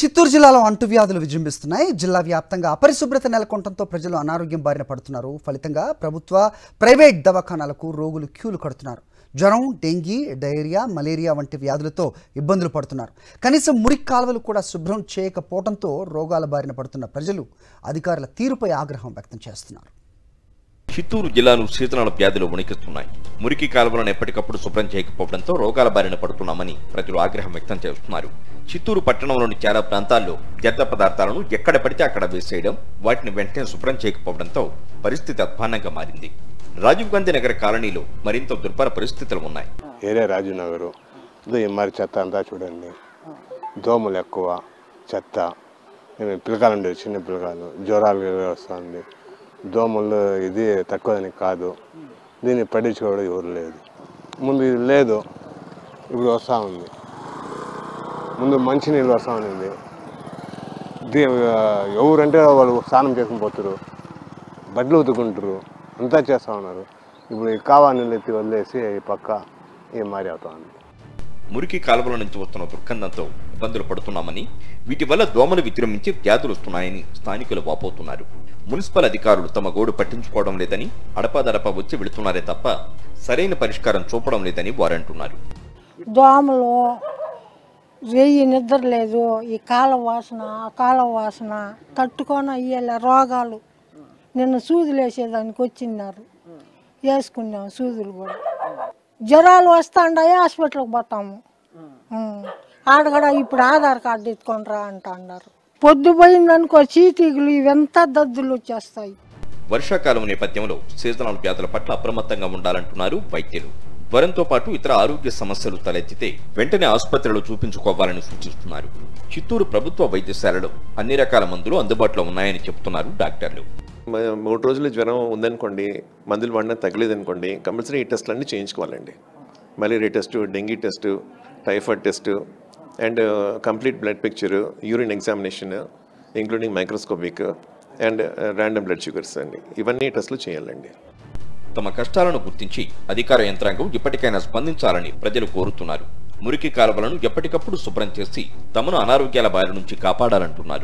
చిత్తూరు జిల్లాలో అంటువ్యాధులు విజృంభిస్తున్నాయి. జిల్లా వ్యాప్తంగా అపరిశుభ్రత నెలకొనడంతో ప్రజలు అనారోగ్యం బారిన పడుతున్నారు. ఫలితంగా ప్రభుత్వ, ప్రైవేట్ దవాఖానాలకు రోగులు క్యూలు కడుతున్నారు. జ్వరం, డెంగీ, డయేరియా, మలేరియా వంటి వ్యాధులతో ఇబ్బందులు పడుతున్నారు. కనీసం మురికి కాలువలు కూడా శుభ్రం చేయకపోవడంతో రోగాల బారిన పడుతున్న ప్రజలు అధికారుల తీరుపై ఆగ్రహం వ్యక్తం చేస్తున్నారు. చిత్తూరు జిల్లాను సీజనల్ వ్యాధులు వణికిస్తున్నాయి. మురికి కాలువలను ఎప్పటికప్పుడు శుభ్రం చేయకపోవడంతో రోగాల బారిన పడుతున్నామని ప్రజలు ఆగ్రహం వ్యక్తం చేస్తున్నారు. చిత్తూరు పట్టణంలోని చాలా ప్రాంతాల్లో వ్యర్థ పదార్థాలను ఎక్కడ పడితే అక్కడ వేసేయడం, వాటిని వెంటనే శుభ్రం చేయకపోవడంతో పరిస్థితి అధ్వాన్నంగా మారింది. రాజీవ్ గాంధీ నగర్ కాలనీలో మరింత దుర్భర పరిస్థితులు ఉన్నాయి. ఏరే రాజీవ్ నగర్ మరి చెత్త అంతా చూడండి, దోమలు ఎక్కువ, చెత్త, పిల్లకాయలు ఉండేవి, చిన్న పిల్లకాయలు, జ్వరాలు వస్తుంది. దోమలు ఇది తక్కువదని కాదు, దీన్ని పట్టించుకోవడం ఎవరు లేదు. ముందు ఇది లేదు, ఇప్పుడు వస్తూ ఉంది. ముందు మంచినీళ్ళు వస్తూ ఉంది. ఎవరంటే వాళ్ళు స్నానం చేసుకుని పోతారు, బట్టలు ఉతుకుంటారు, అంతా చేస్తూ ఉన్నారు. ఇప్పుడు ఈ కావా నీళ్ళు ఎత్తి వదిలేసి ఈ పక్క ఏం మారి అవుతా ఉంది. మురికి కాలువల నుంచి వస్తున్న దుర్గంధంతో ఇబ్బందులు పడుతున్నామని, వీటి వల్ల దోమలు విజృంభించి వ్యాధులు వస్తున్నాయని స్థానికులు వాపోతున్నారు. మున్సిపల్ అధికారులు తమ గోడు పట్టించుకోవడం లేదని, అడపాదడప వచ్చి వెళుతున్నారే తప్ప సరైన పరిష్కారం చూపడం లేదని వారంటున్నారు. దోమలు, రేయి నిద్ర లేదు, ఈ కాల వాసన తట్టుకొని అయ్యేలా రోగాలు. నిన్న సూదులు వేసేదానికి వచ్చిన్నారు, వేసుకున్నాం సూదులు కూడా. జ్వరాలు వస్తాండాయి, హాస్పిటల్కి పోతాము. ఆడగడ ఇప్పుడు ఆధార్ కార్డు ఎత్తుకొనిరా అంటున్నారు. పొద్దు పోయిందనుకో చీటీగులు ఇవంతా దద్దులు వచ్చేస్తాయి. వర్షాకాలం నేపథ్యంలో సీజనల్ వ్యాధుల పట్ల అప్రమత్తంగా ఉండాలంటున్నారు వైద్యులు. జ్వరంతో పాటు ఇతర ఆరోగ్య సమస్యలు తలెత్తితే వెంటనే ఆసుపత్రిలో చూపించుకోవాలని సూచిస్తున్నారు. చిత్తూరు ప్రభుత్వ వైద్యశాలలో అన్ని రకాల మందులు అందుబాటులో ఉన్నాయని చెబుతున్నారు డాక్టర్లు. 3 రోజులు జ్వరం ఉందనుకోండి, మందులు వాడినా తగ్గలేదనుకోండి, కంపల్సరీ ఈ టెస్టులన్నీ చేయించుకోవాలండి. Malaria test, dengue test, typhoid test and complete blood picture, urine examination including microscopic and random blood sugars అండి. ఇవన్నీ టెస్టులు చేయాలండి. తమ కష్టాలను గుర్తించి అధికార యంత్రాంగం ఇప్పటికైనా స్పందించాలని ప్రజలు కోరుతున్నారు. మురికి కాలువలను ఎప్పటికప్పుడు శుభ్రం చేసి తమను అనారోగ్యాల బారి నుంచి కాపాడాలంటున్నారు.